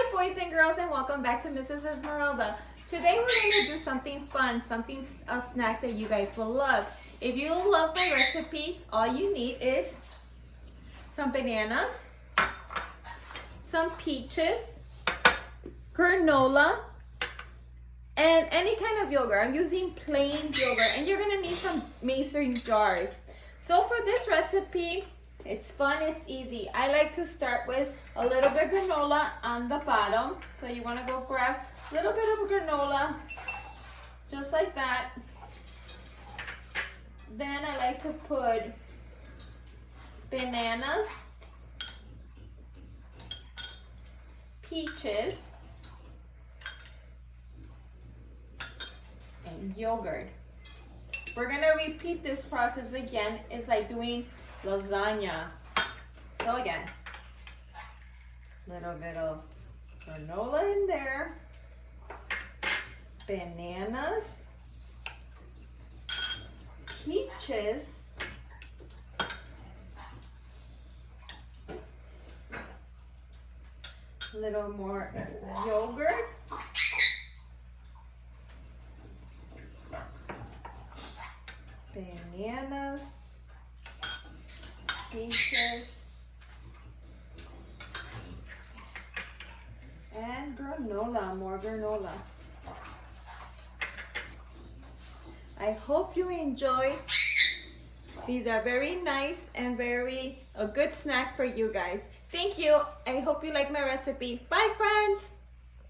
Hi boys and girls, and welcome back to Mrs. Esmeralda. Today we're going to do something fun, a snack that you guys will love. If you love my recipe, all you need is some bananas, some peaches, granola, and any kind of yogurt. I'm using plain yogurt, and you're going to need some mason jars. So for this recipe, it's fun, it's easy. I like to start with a little bit of granola on the bottom. So you want to go grab a little bit of granola, just like that. Then I like to put bananas, peaches, and yogurt. We're gonna repeat this process again. It's like doing lasagna. So again, little bit of granola in there, bananas, peaches, a little more yogurt, bananas, peaches, and granola, more granola. I hope you enjoy. These are very nice and a good snack for you guys. Thank you. I hope you like my recipe. Bye friends.